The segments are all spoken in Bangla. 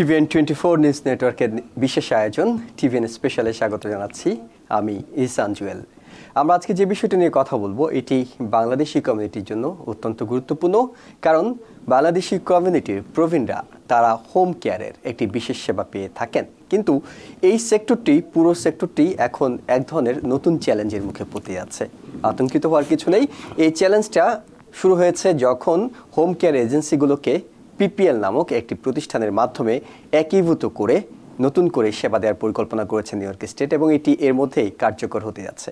টিভিএন 24 নিউজ নেটওয়ার্কের বিশেষ আয়োজন টিভিএন স্পেশালে স্বাগত জানাচ্ছি আমি ইহসান জুয়েল। আমরা আজকে যে বিষয়টি নিয়ে কথা বলবো এটি বাংলাদেশি কমিউনিটির জন্য অত্যন্ত গুরুত্বপূর্ণ, কারণ বাংলাদেশি কমিউনিটির প্রবীণরা তারা হোম কেয়ারের একটি বিশেষ সেবা পেয়ে থাকেন, কিন্তু এই সেক্টরটি পুরো সেক্টরটি এখন এক ধরনের নতুন চ্যালেঞ্জের মুখে পড়তে যাচ্ছে। আতঙ্কিত হওয়ার কিছু নেই। এই চ্যালেঞ্জটা শুরু হয়েছে যখন হোম কেয়ার এজেন্সিগুলোকে পিপিএল নামক একটি প্রতিষ্ঠানের মাধ্যমে একীভূত করে নতুন করে সেবা দেওয়ার পরিকল্পনা করেছে নিউ ইয়র্ক স্টেট, এবং এটি এর মধ্যেই কার্যকর হতে যাচ্ছে।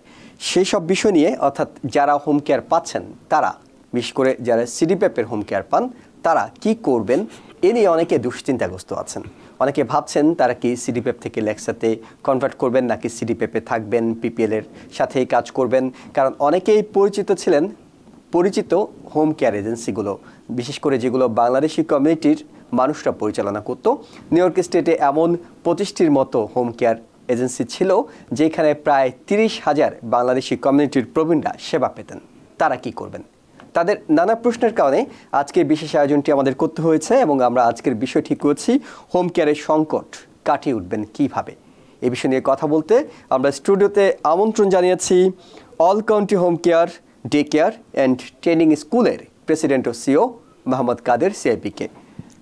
সেই সব বিষয় নিয়ে, অর্থাৎ যারা হোম কেয়ার পাচ্ছেন তারা, বিশেষ করে যারা সিডিপ্যাপের হোম কেয়ার পান তারা কি করবেন এ নিয়ে অনেকে দুশ্চিন্তাগ্রস্ত আছেন। অনেকে ভাবছেন তারা কি সিডিপ্যাপ থেকে লেক্সাতে কনভার্ট করবেন নাকি সিডিপ্যাপে থাকবেন, পিপিএলের সাথেই কাজ করবেন। কারণ অনেকেই পরিচিত হোম কেয়ার এজেন্সিগুলো, বিশেষ করে যেগুলো বাংলাদেশি কমিউনিটির মানুষরা পরিচালনা করত। নিউ ইয়র্ক স্টেটে এমন 25টির মতো হোম কেয়ার এজেন্সি ছিল যেখানে প্রায় 30,000 বাংলাদেশি কমিউনিটির প্রবীণরা সেবা পেতেন। তারা কি করবেন? তাদের নানা প্রশ্নের কারণে আজকের বিশেষ আয়োজনটি আমাদের করতে হয়েছে, এবং আমরা আজকের বিষয় ঠিক করছি হোম কেয়ারের সংকট কাটিয়ে উঠবেন কিভাবে। এই বিষয় নিয়ে কথা বলতে আমরা স্টুডিওতে আমন্ত্রণ জানিয়েছি all County Home care day care and training স্কুলের প্রেসিডেন্ট ও সিও মোহাম্মদ কাদের সিআইপিকে।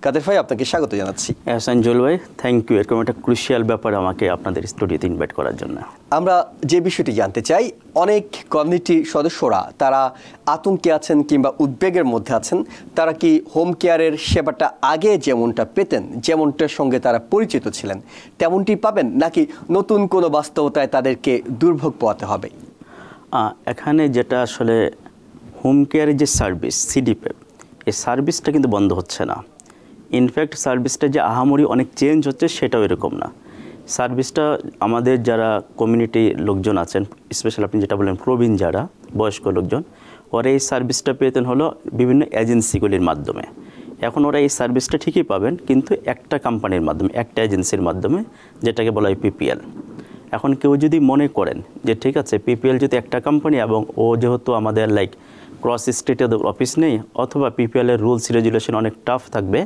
কাদের ভাই, আপনাকে স্বাগত জানাচ্ছি। সঞ্জল ভাই, থ্যাংক ইউ। এরকম একটা ক্রুশিয়াল ব্যাপারে আমাকে আপনাদের স্টুডিওতে ইনভাইট করার জন্য। আমরা যে বিষয়টি জানতে চাই, অনেক কমিউনিটি সদস্যরা তারা আতঙ্কে আছেন কিংবা উদ্বেগের মধ্যে আছেন। তারা কি হোম কেয়ারের সেবাটা আগে যেমনটা পেতেন, যেমনটার সঙ্গে তারা পরিচিত ছিলেন তেমনটি পাবেন, নাকি নতুন কোনো বাস্তবতায় তাদেরকে দুর্ভোগ পোহাতে হবে? এখানে যেটা আসলে হোম কেয়ারের যে সার্ভিস সিডিপ্যাপ, এই সার্ভিসটা কিন্তু বন্ধ হচ্ছে না। ইনফ্যাক্ট সার্ভিসটা যে আহামরি অনেক চেঞ্জ হচ্ছে সেটাও এরকম না। সার্ভিসটা আমাদের যারা কমিউনিটি লোকজন আছেন, স্পেশালি আপনি যেটা বললেন প্রবীণ যারা বয়স্ক লোকজন, ওরা এই সার্ভিসটা পেতেন হলো বিভিন্ন এজেন্সিগুলির মাধ্যমে। এখন ওরা এই সার্ভিসটা ঠিকই পাবেন, কিন্তু একটা কোম্পানির মাধ্যমে, একটা এজেন্সির মাধ্যমে, যেটাকে বলা হয় পিপিএল। এখন কেউ যদি মনে করেন যে ঠিক আছে পিপিএল যদি একটা কোম্পানি এবং ও যেহেতু আমাদের ক্রস স্টেটে অফিস নেই, অথবা পিপিএলের রুলস রেগুলেশন অনেক টাফ থাকবে,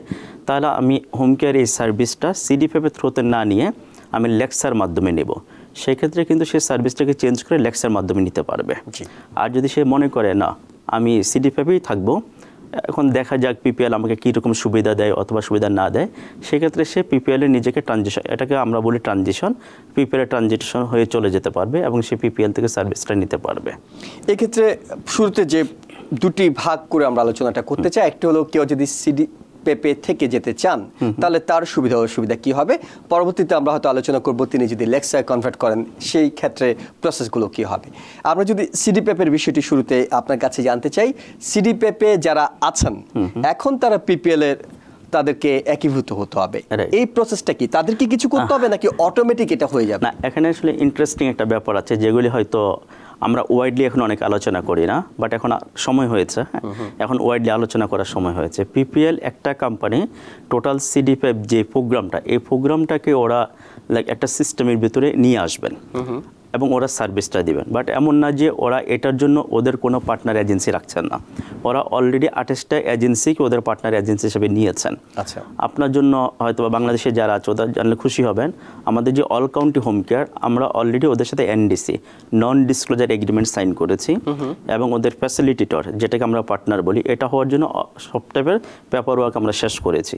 তাহলে আমি হোম কেয়ার এই সার্ভিসটা সিডিপ্যাপের থ্রুতে না নিয়ে আমি লেক্সার মাধ্যমে নেব। সেক্ষেত্রে কিন্তু সে সার্ভিসটাকে চেঞ্জ করে লেক্সার মাধ্যমে নিতে পারবে। আর যদি সে মনে করে না আমি সিডিপ্যাপেই থাকবো, এখন দেখা যাক পিপিএল আমাকে কীরকম সুবিধা দেয় অথবা সুবিধা না দেয়, সেক্ষেত্রে সে পিপিএলের নিজেকে ট্রানজিশন, এটাকে আমরা বলি ট্রানজিশন, পিপিএলের ট্রানজিশন হয়ে চলে যেতে পারবে এবং সে পিপিএল থেকে সার্ভিসটা নিতে পারবে। এক্ষেত্রে শুরুতে যে দুটি ভাগ করে আমরা আলোচনাটা করতে চাই, একটি হলো কেউ যদি সিডিপ্যাপে থেকে যেতে চান তাহলে তার সুবিধা অসুবিধা কী হবে। পরবর্তীতে আমরা হয়তো আলোচনা করব তিনি যদি লেক্সায় কনভার্ট করেন সেই ক্ষেত্রে প্রসেসগুলো কী হবে। আমরা যদি সিডিপ্যাপের বিষয়টি শুরুতে আপনার কাছে জানতে চাই, সিডিপ্যাপে যারা আছেন এখন তারা পিপিএলের তাদেরকে একীভূত হতে হবে, এই প্রসেসটা কি? তাদেরকে কিছু করতে হবে নাকি অটোমেটিক এটা হয়ে যাবে? না, এখানে আসলে ইন্টারেস্টিং একটা ব্যাপার আছে যেগুলি হয়তো আমরা ওয়াইডলি এখন অনেক আলোচনা করি না, বাট এখন সময় হয়েছে। এখন ওয়াইডলি আলোচনা করার সময় হয়েছে। পিপিএল একটা কোম্পানি টোটাল সিডিপ্যাপ যে প্রোগ্রামটা, এই প্রোগ্রামটাকে ওরা একটা সিস্টেমের ভিতরে নিয়ে আসবেন এবং ওরা সার্ভিসটা দিবেন। বাট এমন না যে ওরা এটার জন্য ওদের কোনো পার্টনার এজেন্সি রাখছেন না, ওরা অলরেডি 28টা এজেন্সিকে ওদের পার্টনার এজেন্সি হিসেবে নিয়েছেন। আচ্ছা, আপনার জন্য হয়তো বাংলাদেশে যারা আছে ওদের জানলে খুশি হবেন, আমাদের যে অল কাউন্টি হোম কেয়ার, আমরা অলরেডি ওদের সাথে NDC non disclosure agreement sign করেছি, এবং ওদের ফ্যাসিলিটেটর যেটাকে আমরা পার্টনার বলি, এটা হওয়ার জন্য সব টাইপের পেপার ওয়ার্ক আমরা শেষ করেছি।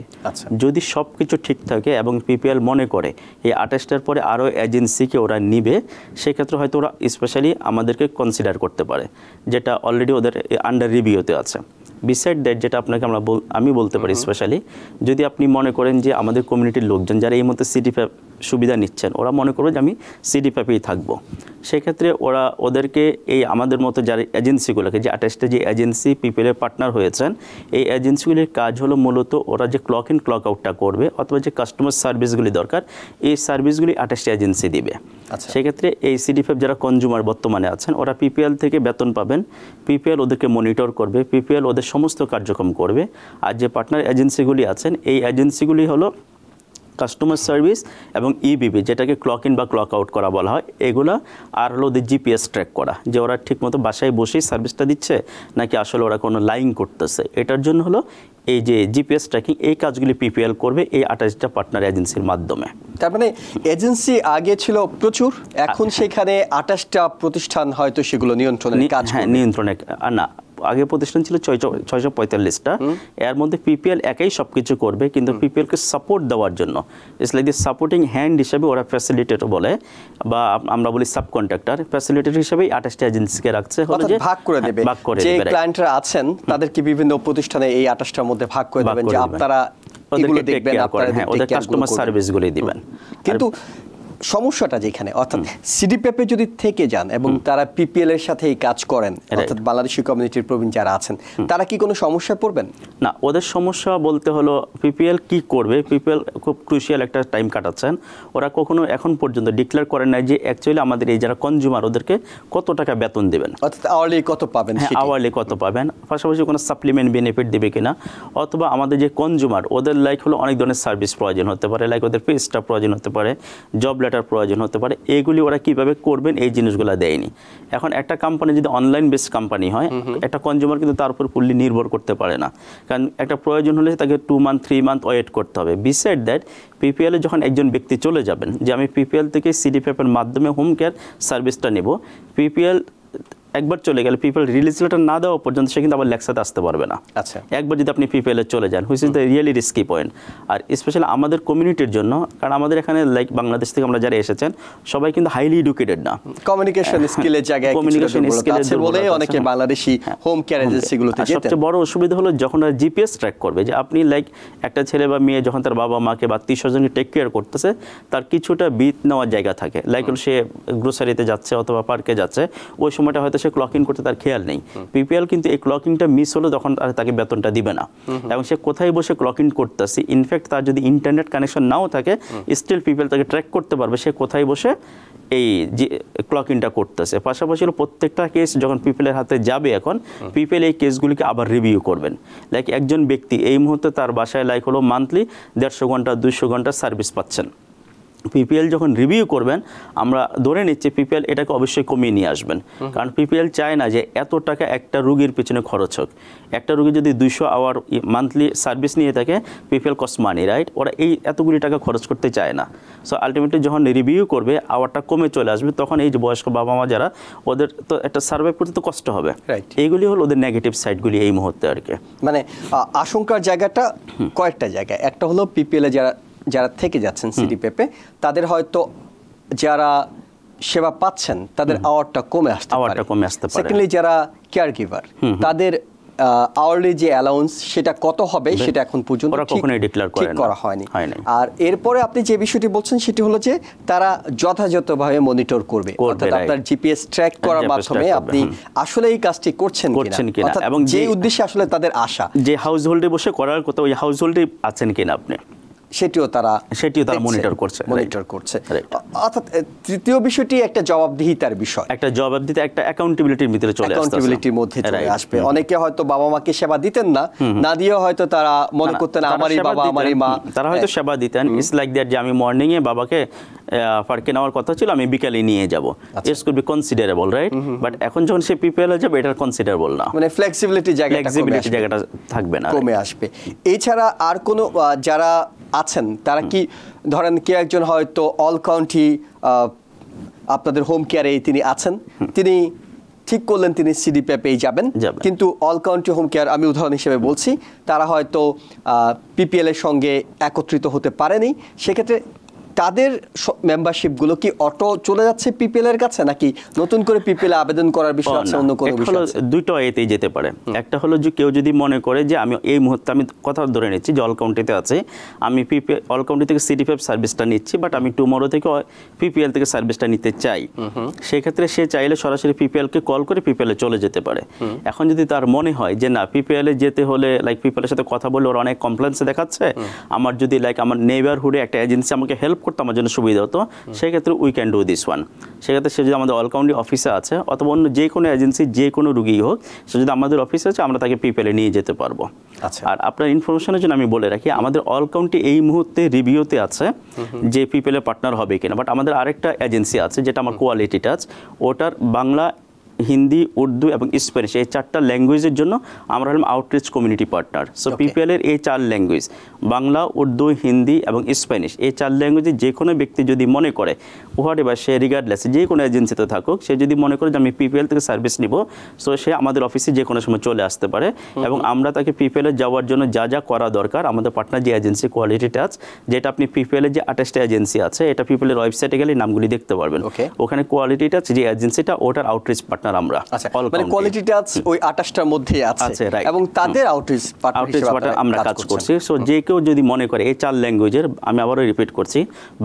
যদি সব কিছু ঠিক থাকে এবং পিপিএল মনে করে এই 28টার পরে আরও এজেন্সিকে ওরা নিবে, সেক্ষেত্রে হয়তো ওরা স্পেশালি আমাদেরকে কনসিডার করতে পারে, যেটা অলরেডি ওদের আন্ডার রিভিউতে আছে। বিসাইড দ্যাট যেটা আপনাকে আমি বলতে পারি, স্পেশালি যদি আপনি মনে করেন যে আমাদের কমিউনিটির লোকজন যারা এই মুহূর্তে সিডিপ্যাপ সুবিধা নিচ্ছেন, ওরা মনে করবে যে আমি সিডিপ্যাপেই থাকবো, সেক্ষেত্রে ওরা ওদেরকে এই আমাদের মতো যারা এজেন্সিগুলোকে, যে 28টা যে এজেন্সি পিপিএলের পার্টনার হয়েছেন, এই এজেন্সিগুলির কাজ হলো মূলত ওরা যে ক্লক ইন ক্লক আউটটা করবে অথবা যে কাস্টমার সার্ভিসগুলি দরকার, এই সার্ভিসগুলি 28টা এজেন্সি দিবে। সেক্ষেত্রে এই সিডিপ্যাপ যারা কনজিউমার বর্তমানে আছেন, ওরা পিপিএল থেকে বেতন পাবেন, পিপিএল ওদেরকে মনিটর করবে, পিপিএল ওদের সমস্ত কার্যক্রম করবে। আর যে পার্টনার এজেন্সিগুলি আছেন, এই এজেন্সিগুলি হলো কাস্টমার সার্ভিস এবং ইবিবি, যেটাকে ক্লক ইন বা ক্লক আউট করা বলা হয়, এগুলো আর হলো ওদের জিপিএস ট্র্যাক করা, যে ওরা ঠিকমতো বাসায় বসেই সার্ভিসটা দিচ্ছে নাকি আসলে ওরা কোনো লাইন করতেছে। এটার জন্য হলো এই যে জিপিএস ট্র্যাকিং এই কাজগুলি পিপিএল করবে এই 28টা পার্টনার এজেন্সির মাধ্যমে। তার মানে এজেন্সি আগে ছিল প্রচুর, এখন সেখানে 28টা প্রতিষ্ঠান হয়তো সেগুলো নিয়ন্ত্রণে কাজ করবে। নিয়ন্ত্রণে না, আগে প্রতিষ্ঠান ছিল 645টা, এর মধ্যে পিপিএল একাই সবকিছু করবে, কিন্তু পিপিএল কে সাপোর্ট দেওয়ার জন্য it's like the supporting hand হিসেবে ওরা ফ্যাসিলিটেটর বলে, বা আমরা বলি সাব কন্ট্রাক্টর, ফ্যাসিলিটেটর হিসেবে 28টা এজেন্সিকে রাখছে, হলো যে ভাগ করে দেবে, যে ক্লায়েন্টরা আছেন তাদেরকে বিভিন্ন প্রতিষ্ঠানে এই 28টার মধ্যে ভাগ করে দেবেন, যে আপনারা এগুলো দেখবেন, আপনারা ওদের কাস্টমার সার্ভিসগুলি দিবেন। কিন্তু সমস্যাটা যেখানে, অর্থাৎ সিডিপিএফে যদি থেকে যান এবং তারা পিপিএল এর সাথে এই কাজ করেন, অর্থাৎ বাংলাদেশি কমিউনিটির প্রবীণ যারা আছেন, তারা কি কোনো সমস্যায় পড়বেন? না, ওদের সমস্যা বলতে হলো পিপিএল কি করবে, পিপিএল খুব ক্রুশিয়াল একটা টাইম কাটাচ্ছেন, ওরা কখনো এখন পর্যন্ত ডিক্লেয়ার করেন নাই যে অ্যাকচুয়ালি আমাদের এই যারা কনজিউমার ওদেরকে কত টাকা বেতন দেবেন, অর্থাৎ আওয়ারলি কত পাবেন, আওয়ারলি কত পাবেন, পাশাপাশি কোনো সাপ্লিমেন্ট বেনিফিট দেবে কিনা, অথবা আমাদের যে কনজিউমার ওদের লাইক হলো অনেক ধরনের সার্ভিস প্রয়োজন হতে পারে, লাইক ওদের পে স্টাফ প্রয়োজন হতে পারে, জব লেটার প্রয়োজন হতে পারে, এগুলি ওরা কিভাবে করবেন এই জিনিসগুলো দেয়নি। এখন একটা কোম্পানি যদি অনলাইন বেসড কোম্পানি হয়, একটা কনজিউমার কিন্তু তার উপর ফুললি নির্ভর করতে পারে না, কারণ একটা প্রয়োজন হলে তাকে 2 মান্থ 3 মান্থ ওয়েট করতে হবে। বিসাইড দ্যাট পিপিএলে যখন একজন ব্যক্তি চলে যাবেন যে আমি পিপিএল থেকে সিডিপিএফের মাধ্যমে হোম কেয়ার সার্ভিসটা নেব, পিপিএল একবার চলে গেলে পিপিএল রিলিজ লেটার না দেওয়া পর্যন্ত সে কিন্তু আবার লেক্সাতে আসতে পারবে না। আচ্ছা, একবার যদি আপনি পিপিএল এ চলে যান, which is the really risky point. আর স্পেশালি আমাদের কমিউনিটির জন্য, কারণ আমাদের এখানে লাইক বাংলাদেশ থেকে আমরা যারা এসেছেন সবাই কিন্তু হাইলি এডুকেটেড না, কমিউনিকেশন স্কিলের জায়গায় কমিউনিকেশন স্কিলের আছে বলে অনেকে বাংলাদেশি হোম কেয়ার এজেন্সিগুলোতে যেতেন। সবচেয়ে বড় অসুবিধা হলো যখন জিপিএস ট্র্যাক করবে, যে আপনি লাইক একটা ছেলে বা মেয়ে যখন তার বাবা মাকে বা আত্মীয় স্বজনকে টেক কেয়ার করতেছে, তার কিছুটা বিট নেওয়ার জায়গা থাকে, লাইক সে গ্রোসারিতে যাচ্ছে অথবা পার্কে যাচ্ছে, ওই সময়টা হয়তো সে ক্লক ইন করতে তার খেয়াল নেই। পিপিএল কিন্তু এই ক্লকিংটা মিস হলে তখন তাকে বেতনটা দিবে না, এবং সে কোথায় বসে ক্লক ইন করতেছে, ইনফ্যাক্ট তার যদি ইন্টারনেট কানেকশন নাও থাকে স্টিল পিপিএল তাকে ট্র্যাক করতে পারবে সে কোথায় বসে এই যে ক্লক ইনটা করতেছে। পাশাপাশি প্রত্যেকটা কেস যখন পিপিএলের হাতে যাবে, এখন পিপিএল এই কেসগুলিকে আবার রিভিউ করবেন। লাইক একজন ব্যক্তি এই মুহূর্তে তার বাসায় লাইক হলো মান্থলি 150 ঘন্টা 200 ঘন্টা সার্ভিস পাচ্ছেন, পিপিএল যখন রিভিউ করবেন আমরা ধরে নিচ্ছি পিপিএল এটাকে অবশ্যই কমিয়ে নিয়ে আসবেন, কারণ পিপিএল চায় না যে এত টাকা একটা রুগীর পেছনে খরচ হোক। একটা রুগী যদি 200 আওয়ার মান্থলি সার্ভিস নিয়ে থাকে, পিপিএল কস্ট মানি, রাইট? ওরা এই এতগুলি টাকা খরচ করতে চায় না। সো আলটিমেটলি যখন রিভিউ করবে আওয়ারটা কমে চলে আসবে, তখন এই যে বয়স্ক বাবা মা যারা, ওদের তো একটা সার্ভাইভ করতে তো কষ্ট হবে। এইগুলি হলো ওদের নেগেটিভ সাইডগুলি এই মুহূর্তে আর কি। মানে আশঙ্কার জায়গাটা কয়েকটা জায়গায়, একটা হলো পিপিএল এ যারা থেকে যাচ্ছেন সিডিপিএফে, তাদের হয়তো যারা সেবা পাচ্ছেন তাদের আওয়ারটা কমে আসতে পারে। সেকেন্ডলি যারা কেয়ার গিভার, তাদের আওয়ারলি যে অ্যালাউন্স সেটা কত হবে সেটা এখন পর্যন্ত ঠিক করা হয়নি। আর এরপরে আপনি যে বিষয়টি বলছেন সেটি হলো যে তারা যথাযথভাবে মনিটর করবে, অর্থাৎ আপনার জিপিএস ট্র্যাক করার মাধ্যমে আপনি আসলে এই কাজটি করছেন কিনা, এবং যে উদ্দেশ্যে আসলে তাদের আশা, যে হাউস হোল্ডে বসে করার কথা ওই হাউস হোল্ডে আছেন কিনা আপনি, সেটিও তারা মনিটর করছে। অর্থাৎ তৃতীয় বিষয়টি একটা জবাবদিহিতার বিষয়, একটা জবাবদিহিতা, একটা অ্যাকাউন্টেবিলিটির ভিতরে চলে আসবে, অ্যাকাউন্টেবিলিটির মধ্যে চলে আসবে। অনেকে হয়তো বাবা মাকে সেবা দিতেন না দিয়ে হয়তো তারা মনে করতেন আমারই বাবা আমারই মা, তারা হয়তো সেবা দিতেন। ইটস লাইক দ্যাট যে আমি মর্নিং এ বাবাকে পার্কে নেওয়ার কথা ছিল, আমি বিকালে নিয়ে যাব, it's could be considerable, right? But এখন যখন সে পিপিএল এ যাবে, এটা কনসিডারেবল না, মানে ফ্লেক্সিবিলিটি জায়গাটা থাকবে না, কমে আসবে। এছাড়া আর কোন যারা আছেন তারা কি, ধরেন কেউ একজন হয়তো অল কাউন্টি আপনাদের হোম কেয়ারে তিনি আছেন, তিনি ঠিক করলেন তিনি সিডিপিএফেই যাবেন, কিন্তু অল কাউন্টি হোম কেয়ার, আমি উদাহরণ হিসেবে বলছি, তারা হয়তো পিপিএল এর সঙ্গে একত্রিত হতে পারেনি, সেক্ষেত্রে তাদের মেম্বারশিপগুলো কি অটো চলে যাচ্ছে পিপিএল এর কাছে, নাকি নতুন করে পিপিএল আবেদন করার বিষয় আছে, অন্য কোনো বিষয় আছে? দুটো এতেই যেতে পারে। একটা হলো যে কেউ যদি মনে করে যে আমি এই মুহূর্তে, আমি কথা ধরে নিচ্ছি যে অল কাউন্টিতে আছে, আমি পিপিএল অল কাউন্টি থেকে সিডিপিএফ সার্ভিসটা নিচ্ছি, বাট আমি টুমরো থেকে পিপিএল থেকে সার্ভিসটা নিতে চাই, সেক্ষেত্রে সে চাইলে সরাসরি পিপিএল কে কল করে পিপিএল এ চলে যেতে পারে। এখন যদি তার মনে হয় যে না, পিপিএল এ যেতে হলে লাইক পিপিএল এর সাথে কথা বলে ওরা অনেক কমপ্লেন্স দেখাচ্ছে, আমার যদি লাইক আমার নেইবারহুডে একটা এজেন্সি আমাকে হেল্প করতে আমার জন্য সুবিধা হতো, সেক্ষেত্রে we can do this one. সেক্ষেত্রে সে যদি আমাদের অল কাউন্টি অফিসে আছে অথবা অন্য যে কোনো এজেন্সি, যে কোনো রুগী হোক, সে যদি আমাদের অফিসে আছে, আমরা তাকে পিপিএল এ নিয়ে যেতে পারবো। আর আপনার ইনফরমেশনের জন্য আমি বলে রাখি, আমাদের অল কাউন্টি এই মুহূর্তে রিভিউতে আছে যে পিপিএল এ পার্টনার হবে কিনা, বাট আমাদের আরেকটা এজেন্সি আছে যেটা আমার কোয়ালিটি টাচ, ওটার বাংলা হিন্দি, উর্দু এবং স্প্যানিশ এই 4টা ল্যাঙ্গুয়েজের জন্য আমরা হলাম outreach community partner. So PPL এর এই 4 ল্যাঙ্গুয়েজ বাংলা, উর্দু, হিন্দি এবং স্প্যানিশ এই 4 ল্যাঙ্গুয়েজে যে কোনো ব্যক্তি যদি মনে করে হোয়াট এভার সে রিগার্ডলেস যে কোনো এজেন্সিতে থাকুক, সে যদি মনে করে যে আমি পিপিএল থেকে সার্ভিস নিব, সো সে আমাদের অফিসে যে কোনো সময় চলে আসতে পারে এবং আমরা তাকে পিপিএল এ যাওয়ার জন্য যা যা করা দরকার আমাদের পার্টনার যে এজেন্সি কোয়ালিটি টাচ, যেটা আপনি পিপিএল এর যে 28টা এজেন্সি আছে এটা পিপিএল এর ওয়েবসাইটে গেলে নামগুলি দেখতে পারবেন। ওখানে কোয়ালিটি টাচ যে এজেন্সিটা ওটার আউটরিচ পার্টনার আমরা। আচ্ছা, মানে কোয়ালিটি টাচ ওই 28টার মধ্যে আছে এবং তাদের আউটরিচ পার্টনার আমরা কাজ করছি। সো যে কেউ যদি মনে করে এই 4 ল্যাঙ্গুয়েজের, আমি আবারও রিপিট করছি,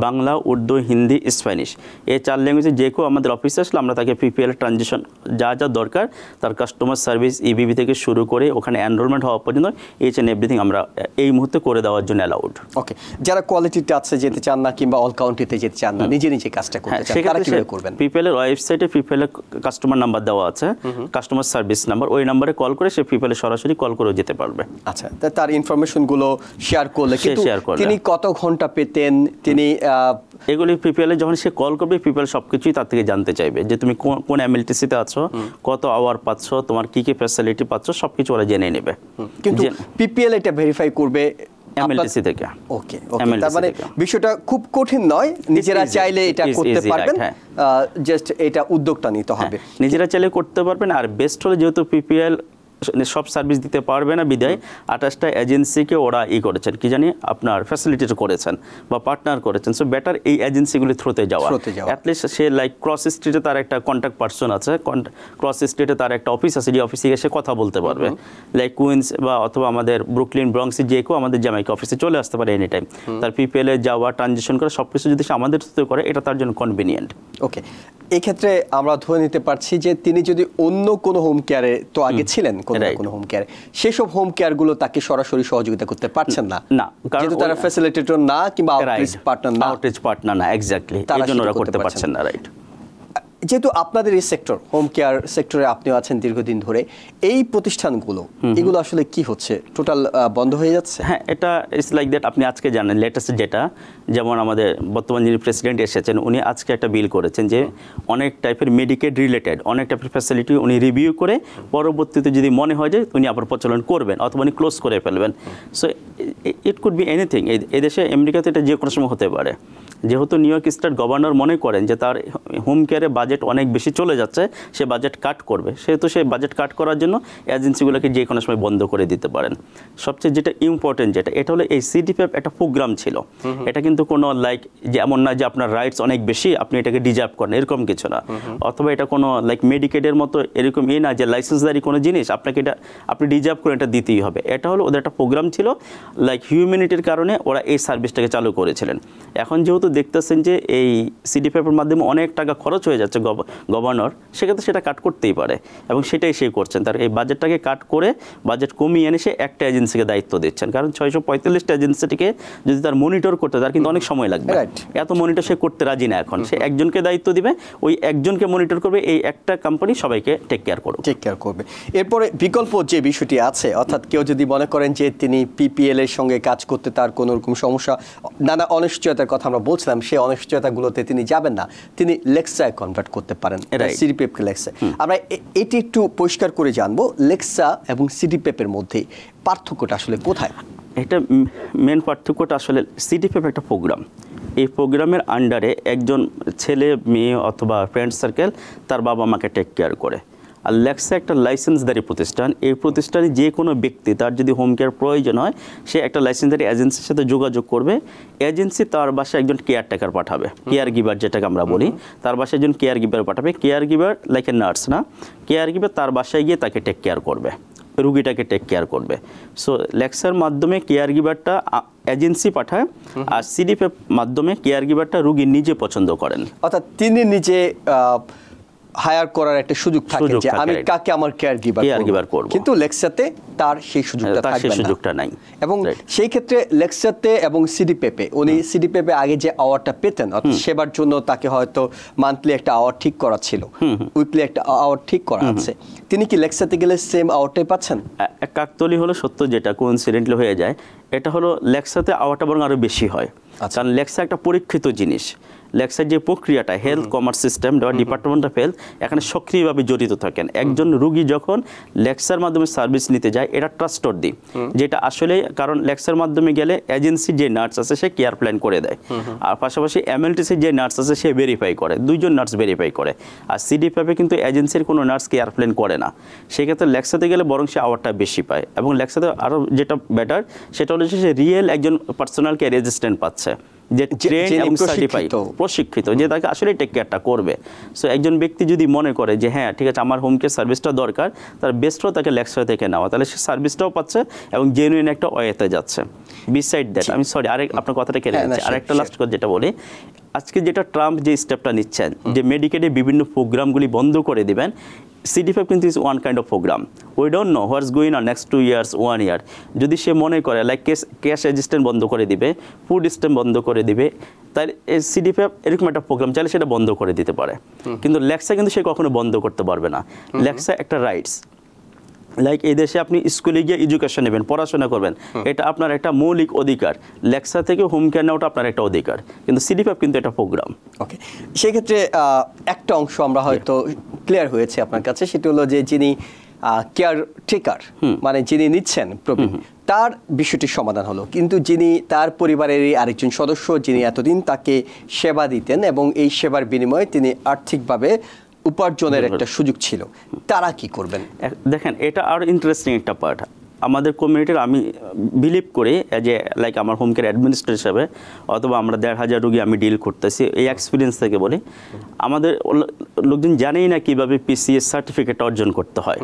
বাংলা, উর্দু, হিন্দি, স্প্যানিশ এই 4 ল্যাঙ্গুয়েজে যে কেউ আমাদের অফিসে আসলে আমরা তাকে পিপিএল ট্রানজিশন যা যা দরকার তার কাস্টমার সার্ভিস ইবিবি থেকে শুরু করে ওখানে এনরোলমেন্ট হওয়া পর্যন্ত এইচ এন্ড এভরিথিং আমরা এই মুহূর্তে করে দেওয়ার জন্য অ্যালাউড। ওকে, যারা কোয়ালিটি টাচে যেতে চান না কিংবা অল কাউন্টিতে যেতে চান না, নিজে নিজে কাজটা করতে চান, তারা কিভাবে করবেন? পিপিএল এর ওয়েবসাইটে পিপিএল এর কাস্টমার নাম্বার দেওয়া আছে, কাস্টমার সার্ভিস নাম্বার, ওই নম্বরে কল করে সে পিপিএল এ সরাসরি কল করে যেতে পারবে। আচ্ছা, তার ইনফরমেশন গুলো শেয়ার করলে কিন্তু তিনি কত ঘন্টা পেতেন, তিনি এগুলি পিপিএল এ যখন সে কল করবে পিপিএল সবকিছুই তার থেকে জানতে চাইবে যে তুমি কোন এমএলটিসিতে আছো, কত আওয়ার পাচ্ছ, তোমার কি কি ফ্যাসিলিটি পাচ্ছ, সবকিছু ওরা জেনে নেবে। কিন্তু পিপিএল এটা ভেরিফাই করবে এমএলটিসি থেকে। ওকে, তার মানে বিষয়টা খুব কঠিন নয়, নিজেরা চাইলে এটা করতে পারবেন, জাস্ট এটা উদ্যোগটা নিতে হবে। নিজেরা চাইলে করতে পারবেন। আর বেস্ট হলে যেহেতু পিপিএল সব সার্ভিস দিতে পারবে না বিদায় 28টা এজেন্সিকে ওরা করেছেন কি জানি আপনার ফ্যাসিলিটিটা করেছেন বা পার্টনার করেছেন। সো বেটার এই এজেন্সিগুলি থ্রুতে যাওয়া। অ্যাটলিস্ট সে লাইক ক্রস স্ট্রিটে তার একটা কন্ট্যাক্ট পার্সন আছে, ক্রস স্ট্রিটে তার একটা অফিস আছে, যে অফিসে গিয়ে সে কথা বলতে পারবে। লাইক কুইন্স বা অথবা আমাদের ব্রুকলিন, ব্রঙ্কসে যে কেউ আমাদের জ্যামাইকা অফিসে চলে আসতে পারে এনি টাইম। তার পিপিএল এ যাওয়া, ট্রানজিশন করা সব কিছু যদি সে আমাদের থ্রুতে করে এটা তার জন্য কনভিনিয়েন্ট। ওকে, এই ক্ষেত্রে আমরা ধরে নিতে পারছি যে তিনি যদি অন্য কোনো হোম কেয়ারে তো আগে ছিলেন কোনো হোম কেয়ারে, সেসব হোম কেয়ার গুলো তাকে সরাসরি সহযোগিতা করতে পারছেন না, যেহেতু তারা ফ্যাসিলিটেটর না কিংবা আউটরিচ পার্টনার না, এক্স্যাক্টলি এই জন্য ওরা করতে পারছেন না। রাইট। যেহেতু আপনাদের এই সেক্টর হোম কেয়ার সেক্টরে আপনিও আছেন দীর্ঘদিন ধরে, এই প্রতিষ্ঠানগুলো এগুলো আসলে কি হচ্ছে, টোটাল বন্ধ হয়ে যাচ্ছে? হ্যাঁ, এটা ইটস লাইক দ্যাট। আপনি আজকে জানেন লেটেস্ট যেটা, যেমন আমাদের বর্তমান যিনি প্রেসিডেন্ট এসেছেন উনি আজকে একটা বিল করেছেন যে অনেক টাইপের মেডিকেড রিলেটেড অনেক টাইপের ফ্যাসিলিটি উনি রিভিউ করে পরবর্তীতে যদি মনে হয় যে উনি আবার প্রচলন করবেন অথবা উনি ক্লোজ করে ফেলবেন। So it could be anything. এই দেশে আমেরিকাতে এটা যে কোনো সময় হতে পারে। যেহেতু নিউ ইয়র্ক স্টেট গভর্নর মনে করেন যে তার হোম কেয়ারে বাজেট অনেক বেশি চলে যাচ্ছে, সে বাজেট কাট করবে, সেহেতু সে বাজেট কাট করার জন্য এজেন্সিগুলোকে যে কোনো সময় বন্ধ করে দিতে পারেন। সবচেয়ে যেটা ইম্পর্টেন্ট এটা হলো এই সিডিপিএফ একটা প্রোগ্রাম ছিল। এটা কিন্তু কোনো লাইক যে এমন না যে আপনার রাইটস অনেক বেশি আপনি এটাকে ডিজার্ভ করেন, এরকম কিছু না। অথবা এটা কোনো লাইক মেডিকেডের মতো এরকম না যে লাইসেন্সদারি কোনো জিনিস আপনাকে এটা আপনি ডিজার্ভ করে এটা দিতেই হবে। এটা হলো ওদের একটা প্রোগ্রাম ছিল, লাইক হিউম্যানিটির কারণে ওরা এই সার্ভিসটাকে চালু করেছিলেন। এখন যেহেতু দেখতেছেন যে এই সিডিপিএফের মাধ্যমে অনেক টাকা খরচ হয়ে যাচ্ছে গভর্নর, সেক্ষেত্রে সেটা কাট করতেই পারে এবং সেটাই সে করছেন। তার এই বাজেটটাকে কাট করে বাজেট কমিয়ে এনে সে একটা এজেন্সিকে দায়িত্ব দিচ্ছেন, কারণ 645টা এজেন্সিটিকে যদি তার মনিটর করতে তার কিন্তু অনেক সময় লাগবে। এত মনিটর সে করতে রাজি না এখন। সে একজনকে দায়িত্ব দিবে, ওই একজনকে মনিটর করবে, এই একটা কোম্পানি সবাইকে টেক কেয়ার করবে। এরপরে বিকল্প যে বিষয়টি আছে, অর্থাৎ কেউ যদি মনে করেন যে তিনি পিপিএল এর সঙ্গে কাজ করতে তার কোনো রকম সমস্যা, নানা অনিশ্চয়তার কথা আমরা বলছিলাম, সেই অনিশ্চয়তাগুলোতে তিনি যাবেন না, তিনি লেক্সায় কনভার্ট করতে পারেন, সিডিপিএফকে লেক্সা। আমরা এটি একটু পরিষ্কার করে জানবো, লেক্সা এবং সিডিপিএফের মধ্যে পার্থক্যটা আসলে কোথায়? এটা মেন পার্থক্যটা আসলে সিডিপিএফ একটা প্রোগ্রাম, এই প্রোগ্রামের আন্ডারে একজন ছেলে মেয়ে অথবা ফ্রেন্ড সার্কেল তার বাবা মাকে টেক কেয়ার করে। আর লেক্সা একটা লাইসেন্সদারি প্রতিষ্ঠান। এই প্রতিষ্ঠানে যে কোনো ব্যক্তি তার যদি হোম কেয়ার প্রয়োজন হয় সে একটা লাইসেন্সদারি এজেন্সির সাথে যোগাযোগ করবে। এজেন্সি তার বাসায় একজন কেয়ারটেকার পাঠাবে, কেয়ার গিভার যেটাকে আমরা বলি, তার বাসায় একজন কেয়ার গিভার পাঠাবে। Care giver like a nurse না, কেয়ার গিভার তার বাসায় গিয়ে তাকে টেক কেয়ার করবে, রুগীটাকে টেক কেয়ার করবে। সো লেক্সার মাধ্যমে কেয়ার গিভারটা এজেন্সি পাঠায়, আর সিডিপিএফ মাধ্যমে কেয়ার গিভারটা রুগী নিজে পছন্দ করেন, অর্থাৎ তিনি নিজে হায়ার করার একটা সুযোগ থাকে যে আমি কাকে আমার কেয়ার গিভার করব, কিন্তু লেক্সাতে তার সেই সুযোগটা নাই। এবং সেই ক্ষেত্রে লেক্সাতে এবং সিডিপিএফে উনি সিডিপিএফে আগে যে আওয়ারটা পেতেন, অর্থাৎ সেবার জন্য তাকে হয়তো মান্থলি একটা আওয়ার ঠিক করা ছিল, উইকলি একটা আওয়ার ঠিক করা আছে, তিনি কি লেক্সাতে গেলে সেম আওয়ারটাই পাচ্ছেন? কাকতলি হলো সত্য, যেটা কোইন্সিডেন্টলি হয়ে যায়, এটা হলো লেক্সাতে আওয়ারটা বরং আরো বেশি হয়, কারণ লেক্সা একটা পরীক্ষিত জিনিস লেক্সার যে প্রক্রিয়াটা হেলথ কমার্স সিস্টেম বা ডিপার্টমেন্ট অফ হেলথ এখানে সক্রিয়ভাবে জড়িত থাকেন। একজন রুগী যখন লেক্সার মাধ্যমে সার্ভিস নিতে যায় এটা ট্রাস্টওয়ার্দি, যেটা আসলে কারণ লেক্সার মাধ্যমে গেলে এজেন্সি যে নার্স আছে সে কেয়ার প্ল্যান করে দেয়, আর পাশাপাশি এমএলটিসি যে নার্স আছে সে ভেরিফাই করে, দুইজন নার্স ভেরিফাই করে। আর সিডিপিএফে কিন্তু এজেন্সির কোনো নার্স কেয়ার প্ল্যান করে না, সেক্ষেত্রে লেক্সাতে গেলে বরং সে আওয়ারটা বেশি পায়। এবং লেক্সাতে আরও যেটা বেটার সেটা হলো সে রিয়েল একজন পার্সোনাল কেয়ার অ্যাসিস্ট্যান্ট পাচ্ছে, যে ট্রেন এবং সার্টিফাইড প্রশিক্ষিত, যে তাকে আসলে টেক কেয়ারটা করবে। সো একজন ব্যক্তি যদি মনে করে যে হ্যাঁ ঠিক আছে আমার হোম কেয়ার সার্ভিসটা দরকার, তার বেস্টও তাকে লেক্সার থেকে নেওয়া, তাহলে সে সার্ভিসটাও পাচ্ছে এবং জেনুইন একটা ওয়েতে যাচ্ছে। বিসাইড দ্যাট আমি সরি আপনার কথাটা কেটে যাচ্ছে, আরেকটা লাস্ট কথা যেটা বলি, আজকে যেটা ট্রাম্প যে স্টেপটা নিচ্ছেন যে মেডিকেডে বিভিন্ন প্রোগ্রামগুলি বন্ধ করে দিবেন, সিডিপিএফ কিন্তু is one kind of program. We don't know what's going on next 2 years 1 year। যদি সে মনে করে লাইক ক্যাশ অ্যাসিস্ট্যান্ট বন্ধ করে দিবে, ফুড স্ট্যাম্প বন্ধ করে দিবে, তাহলে সিডিপিএফ এরকম একটা প্রোগ্রাম চাইলে সেটা বন্ধ করে দিতে পারে, কিন্তু লেক্সা কিন্তু সে কখনো বন্ধ করতে পারবে না। লেক্সা একটা রাইটস, লাইক এই দেশে আপনি স্কুলে গিয়ে এডুকেশন নেবেন, পড়াশোনা করবেন, এটা আপনার একটা মৌলিক অধিকার। লেক্সা থেকে হোম কেয়ার নেওয়াটা আপনার একটা অধিকার, কিন্তু সিডিপিএফ কিন্তু এটা প্রোগ্রাম। ওকে, সেক্ষেত্রে একটা অংশ আমরা হয়তো ক্লিয়ার হয়েছে আপনার কাছে, সেটা হলো যে যিনি কেয়ার টেকার মানে যিনি নিচ্ছেন প্রবীণ, তার বিষয়টির সমাধান হলো, কিন্তু যিনি তার পরিবারেরই আরেকজন সদস্য যিনি এতদিন তাকে সেবা দিতেন এবং এই সেবার বিনিময়ে তিনি আর্থিকভাবে উপার্জনের একটা সুযোগ ছিল, তারা কি করবেন? দেখেন এটা আরও ইন্টারেস্টিং একটা পার্ট। আমাদের কমিউনিটির আমি বিলিভ করি যে লাইক আমার হোম কেয়ার অ্যাডমিনিস্ট্রেটর হিসাবে অথবা আমরা 1,500 রোগী আমি ডিল করতেছি, এই এক্সপিরিয়েন্স থেকে বলি আমাদের লোকজন জানেই না কীভাবে পিসিএস সার্টিফিকেট অর্জন করতে হয়।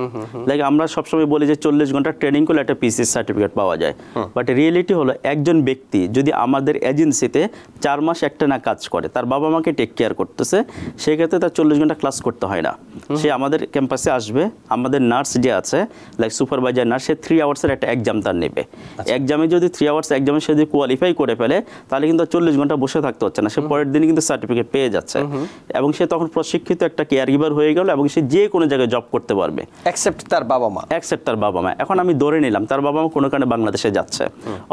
লাইক আমরা সবসময় বলি যে 40 ঘন্টা ট্রেনিং করলে একটা পিসিএস সার্টিফিকেট পাওয়া যায়, বাট রিয়েলিটি হলো একজন ব্যক্তি যদি আমাদের এজেন্সিতে 4 মাস একটা না কাজ করে, তার বাবা মাকে টেক কেয়ার করতেছে, সেক্ষেত্রে তার 40 ঘন্টা ক্লাস করতে হয় না। সে আমাদের ক্যাম্পাসে আসবে, আমাদের নার্স যে আছে লাইক সুপারভাইজার নার্স, সে 3 আওয়ার্সের একটা এক্সাম তার নেবে। এক্সামে যদি 3 আওয়ার্স এক্সামে সে যদি কোয়ালিফাই করে ফেলে, তাহলে কিন্তু 40 ঘন্টা বসে থাকতে হচ্ছে না, সে পরের দিনই কিন্তু সার্টিফিকেট পেয়ে যাচ্ছে এবং সে তখন প্রশিক্ষিত একটা কেয়ার গিভার হয়ে গেল এবং সে যে কোনো জায়গায় জব করতে পারবে, এক্সেপ্ট তার বাবা মা। এখন আমি ধরে নিলাম তার বাবা মা কোনো কারণে বাংলাদেশে যাচ্ছে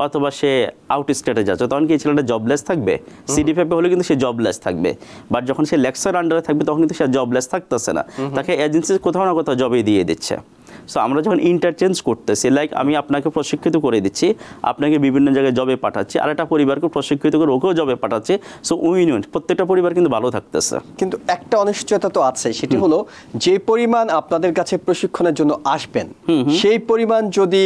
অথবা সে আউট স্টেটে যাচ্ছে, তখন কি ছেলেটা জবলেস থাকবে? সিডিপিএফে হলে কিন্তু সে জবলেস থাকবে, বাট যখন সে লেক্সার আন্ডারে থাকবে তখন কিন্তু সে জবলেস থাকতেছে না, তাকে এজেন্সি কোথাও না কোথাও জবে দিয়ে দিচ্ছে। সো আমরা যখন ইন্টারচেঞ্জ করতেছি, লাইক আমি আপনাকে প্রশিক্ষিত করে দিচ্ছি, আপনাকে বিভিন্ন জায়গায় জবে পাঠাচ্ছি, আর একটা পরিবারকে প্রশিক্ষিত করে ওকেও জবে পাঠাচ্ছি, সো উইন উইন, প্রত্যেকটা পরিবার কিন্তু ভালো থাকতেছে। কিন্তু একটা অনিশ্চয়তা তো আছে, সেটি হলো যে পরিমাণ আপনাদের কাছে প্রশিক্ষণের জন্য আসবেন, সেই পরিমাণ যদি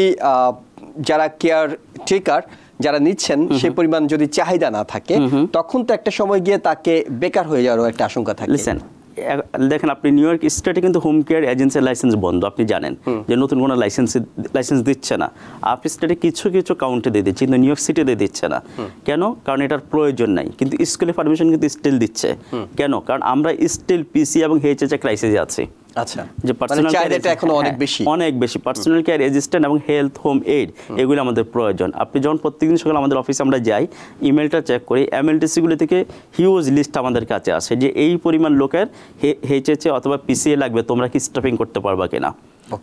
যারা কেয়ার টেকার যারা নিচ্ছেন সেই পরিমাণ যদি চাহিদা না থাকে, তখন তো একটা সময় গিয়ে তাকে বেকার হয়ে যাওয়ার একটা আশঙ্কা থাকে। দেখেন আপনি নিউ ইয়র্ক স্টেটে কিন্তু হোম কেয়ার এজেন্সির লাইসেন্স বন্ধ, আপনি জানেন যে নতুন কোনো লাইসেন্স দিচ্ছে না। আপ স্টেটে কিছু কিছু কাউন্টে দিয়ে দিচ্ছে, কিন্তু নিউ ইয়র্ক সিটিতে দিচ্ছে না। কেন? কারণ এটার প্রয়োজন নাই, কিন্তু স্কুলে পারমিশন কিন্তু স্টিল দিচ্ছে। কেন? কারণ আমরা স্টিল পিসি এবং এইচএইচ ক্রাইসিসে আছি। আচ্ছা, যে পার্সোনাল চাহিদাটা এখন অনেক বেশি পার্সোনাল কেয়ার অ্যাসিস্ট্যান্ট এবং হেলথ হোম এইড এগুলো আমাদের প্রয়োজন। আপনি যখন প্রত্যেকদিন সকালে আমাদের অফিসে আমরা যাই, ইমেলটা চেক করি, এমএলটিসিগুলো থেকে হিউজ লিস্ট আমাদের কাছে আসে যে এই পরিমাণ লোকের এইচএইচএ অথবা পিসিএ লাগবে, তোমরা কি স্টাফিং করতে পারবা কিনা,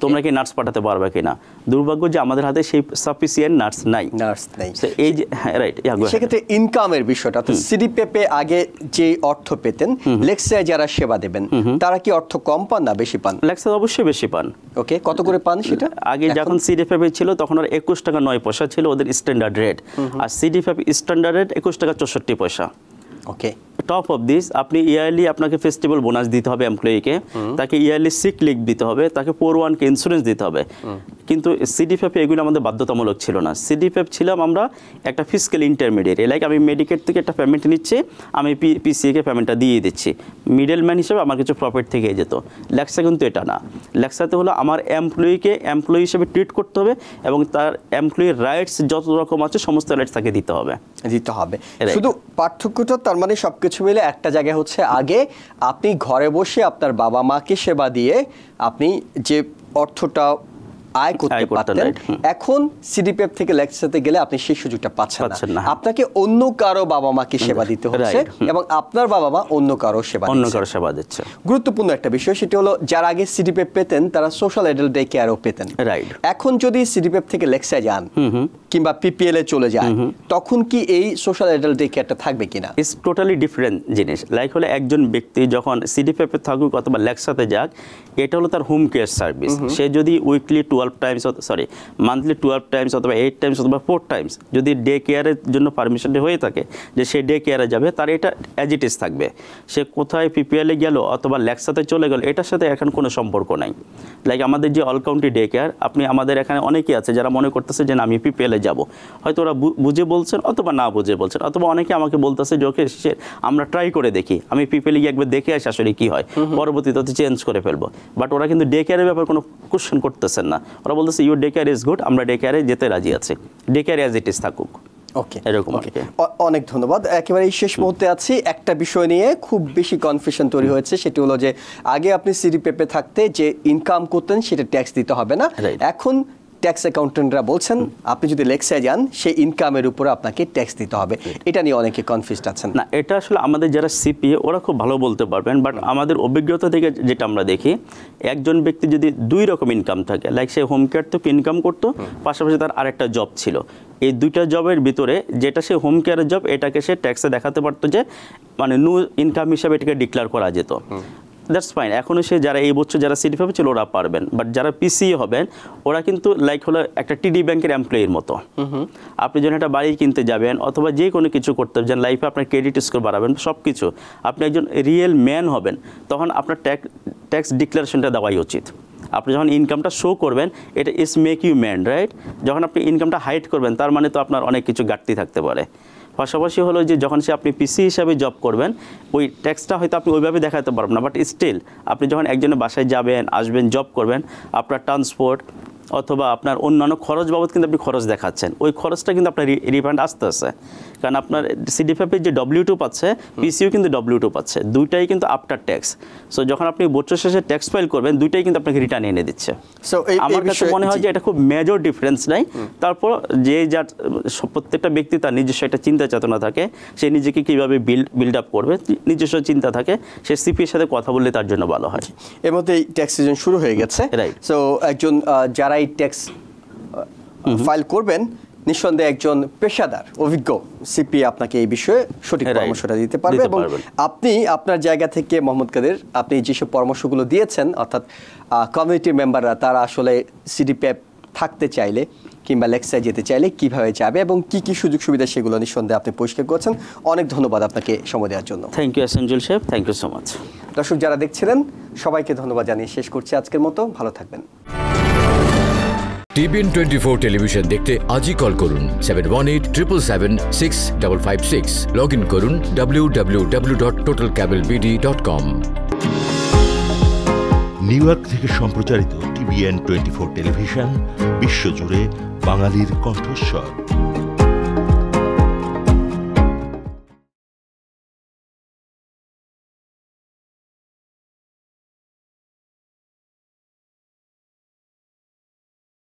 তোমরা কি নার্স পাঠাতে পারবে কিনা। দুর্ভাগ্য যে আমাদের হাতে সেই সাফিসিয়েন্ট নার্স নাই। এই যে রাইট, সেক্ষেত্রে ইনকামের বিষয়টা, তো সিডিপিএফে আগে যে অর্থ পেতেন, লেক্সায় যারা সেবা দেবেন তারা কি অর্থ কম পান না বেশি পান? লেক্সায় অবশ্যই বেশি পান। ওকে, কত করে পান সেটা? আগে যখন সিডিপিএফে ছিল তখন আর 21 টাকা 9 পয়সা ছিল ওদের স্ট্যান্ডার্ড রেট, আর সিডিপিএফ স্ট্যান্ডার্ড রেট 21 টাকা 64 পয়সা। ওকে, টপ অফ দিস আপনি ইয়ারলি আপনাকে ফেস্টিভ্যাল বোনাস দিতে হবে এমপ্লয়িকে, তাকে ইয়ারলি সিক লিভ দিতে হবে, তাকে 401k ইন্স্যুরেন্স দিতে হবে। কিন্তু সিডিপিএফে এগুলো আমাদের বাধ্যতামূলক ছিল না। সিডিপিএফ ছিলাম আমরা একটা ফিসক্যাল ইন্টারমিডিয়েট, লাইক আমি মেডিকেট থেকে একটা পেমেন্ট নিচ্ছি, আমি পিসিএকে পেমেন্টটা দিয়ে দিচ্ছি, মিডলম্যান হিসেবে আমার কিছু প্রফিট থেকে যেত। লেক্সা কিন্তু এটা না। লেক্সাতে হলো আমার এমপ্লয়িকে এমপ্লয়ি হিসেবে ট্রিট করতে হবে এবং তার এমপ্লয়ির রাইটস যত রকম আছে সমস্ত রাইটস তাকে দিতে হবে। শুধু পার্থক্যটা তার মানে সবকিছু মিলে একটা জায়গায় হচ্ছে, আগে আপনি ঘরে বসে আপনার বাবা মাকে সেবা দিয়ে আপনি যে অর্থটা আয় করতে পারতেন। এখন সিডিপিএফ থেকে লেকচাতে গেলে আপনি সেই সুযোগটা পাচ্ছেন না, আপনাকে অন্য কারো বাবা মাকে সেবা দিতে হচ্ছে এবং আপনার বাবা মা অন্য কারো সেবা দিচ্ছে। গুরুত্বপূর্ণ একটা বিষয়, সেটা হলো যারা আগে সিডিপিএফ পেতেন তারা সোশ্যাল অ্যাডাল্ট ডে কেয়ারও পেতেন। এখন যদি সিডিপিএফ থেকে লেকচায় যান কিংবা পিপিএল এ চলে যায়, তখন কি এই সোশ্যাল অ্যাডাল্ট ডে কেয়ারটা থাকবে কিনা? ইটস টোটালি ডিফারেন্ট জিনিস। লাইক হলো একজন ব্যক্তি যখন সিডিপিএফ এ থাকুক অথবা লেকচাতে যাক, এটা হলো তার হোম কেয়ার সার্ভিস। সে যদি উইকলি 12 টাইমস মান্থলি 12 টাইমস অথবা 8 টাইমস অথবা 4 টাইমস যদি ডে কেয়ারের জন্য পারমিশন হয়ে থাকে যে সে ডে কেয়ারে যাবে, তার এটা অ্যাজ ইট ইজ থাকবে। সে কোথায় পিপিএলে গেল অথবা লেকচাতে চলে গেল, এটার সাথে এখন কোনো সম্পর্ক নাই। লাইক আমাদের যে অল কাউন্টি ডে কেয়ার, আপনি আমাদের এখানে অনেকেই আছে যারা মনে করতেছে যে না আমি পিপিএলে যাব, হয়তো ওরা বুঝে বলছেন অথবা না বুঝে বলছেন, অথবা অনেকে আমাকে বলতেছে যে ওকে আমরা ট্রাই করে দেখি, আমি পিপিএলে গিয়ে একবার দেখে আসি আসলে কি হয়, পরবর্তীতে চেঞ্জ করে ফেলবো। বাট ওরা কিন্তু ডে কেয়ারের ব্যাপারে কোনো কোশ্চেন করতেছেন না, ওরা বলতেছে your day care is good, আমরা ডে কেয়ারে যেতে রাজি আছি, day care as it is থাকুক। ওকে, এরকম। অনেক ধন্যবাদ। একেবারে শেষ মুহূর্তে আছি, একটা বিষয় নিয়ে খুব বেশি কনফিউশন তৈরি হয়েছে, সেটি হলো যে আগে আপনি সিডিপিএফে থাকতে যে ইনকাম করতেন সেটা ট্যাক্স দিতে হবে না, এখন ট্যাক্স অ্যাকাউন্টেন্টরা বলছেন আপনি যদি লেকচায় যান সেই ইনকামের উপরে আপনাকে ট্যাক্স দিতে হবে। এটা নিয়ে অনেকে কনফিউজড আছেন। না, এটা আসলে আমাদের যারা সিপিএ ওরা খুব ভালো বলতে পারবেন, বাট আমাদের অভিজ্ঞতা থেকে যেটা আমরা দেখি, একজন ব্যক্তি যদি দুই রকম ইনকাম থাকে, লাইক সে হোম কেয়ার থেকে ইনকাম করতো, পাশাপাশি তার আরেকটা জব ছিল, এই দুইটা জবের ভিতরে যেটা সে হোম কেয়ারের জব, এটাকে সে ট্যাক্সে দেখাতে পারতো যে মানে নো ইনকাম হিসাবে এটাকে ডিক্লেয়ার করা যেত। That's fine. এখনও সে যারা এই বছর যারা সিডিপিএফ ছিল ওরা পারবেন, বাট যারা পিসিএ হবেন ওরা কিন্তু লাইক হলো একটা টিডি ব্যাংকের এমপ্লয়ির মতো। আপনি যখন একটা বাড়ি কিনতে যাবেন অথবা যে কোনো কিছু করতে যান, লাইফে আপনার ক্রেডিট স্কোর বাড়াবেন, সব কিছু আপনি একজন রিয়েল ম্যান হবেন, তখন আপনার ট্যাক্স ডিক্লারেশনটা দেওয়াই উচিত। আপনি যখন ইনকামটা শো করবেন, এটা is make you man, right? যখন আপনি ইনকামটা হাইড করবেন, তার মানে তো আপনার অনেক কিছু ঘাটতি থাকতে পারে। পাশাপাশি হলো যে যখন সে আপনি পিসি হিসাবে জব করবেন, ওই ট্যাক্সটা হয়তো আপনি ওইভাবে দেখাতে পারবেন না, বাট স্টিল আপনি যখন একজনের বাসায় যাবেন, আসবেন, জব করবেন, আপনার ট্রান্সপোর্ট অথবা আপনার অন্যান্য খরচ বাবদ কিন্তু আপনি খরচ দেখাচ্ছেন, ওই খরচটা কিন্তু আপনার রিফান্ড আসতে আসে। কারণ আপনার সিডিপিএফের যে W2 পাচ্ছে, পিসিও কিন্তু W2 পাচ্ছে, দুইটাই কিন্তু আফটার ট্যাক্স। সো যখন আপনি বছর শেষে ট্যাক্স ফাইল করবেন, দুইটাই কিন্তু আপনাকে রিটার্ন এনে দিচ্ছে। সো আমার কাছে মনে হয় যে এটা খুব মেজর ডিফারেন্স নাই। তারপর যে যার প্রত্যেকটা ব্যক্তি তার নিজস্ব একটা চিন্তা চেতনা থাকে, সে নিজেকে কীভাবে বিল্ড আপ করবে, নিজস্ব চিন্তা থাকে, সে সিপির সাথে কথা বললে তার জন্য ভালো হয়। এর মধ্যে ট্যাক্স সিজন শুরু হয়ে গেছে, রাইট? সো একজন যারা এই ট্যাক্স ফাইল করবেন, নিঃসন্দেহে একজন পেশাদার অভিজ্ঞ সিপি আপনাকে এই বিষয়ে সঠিক পরামর্শটা দিতে পারবে। এবং আপনি আপনার জায়গা থেকে মোহাম্মদ কাদের, আপনি যেসব পরামর্শগুলো দিয়েছেন, অর্থাৎ কমিউনিটি মেম্বাররা তারা আসলে সিডিপিএফ থাকতে চাইলে কিংবা লেকচারে যেতে চাইলে কিভাবে যাবে এবং কি কি সুযোগ সুবিধা, সেগুলো নিঃসন্দেহে আপনি পরিষ্কার করেছেন। অনেক ধন্যবাদ আপনাকে সময় দেওয়ার জন্য। থ্যাংক ইউ এসএনজুয়েল সাহেব, থ্যাংক ইউ সো মাচ। দর্শক যারা দেখছিলেন সবাইকে ধন্যবাদ জানিয়ে শেষ করছি আজকের মতো। ভালো থাকবেন। TBN 24 টেলিভিশন দেখতে আজই কল করুন 7187776556। লগ ইন করুন www.totalcablebd.com। নিউ ইয়র্ক থেকে সম্প্রচারিত TBN 24 টেলিভিশন বিশ্বজুড়ে বাঙালির কণ্ঠস্বর।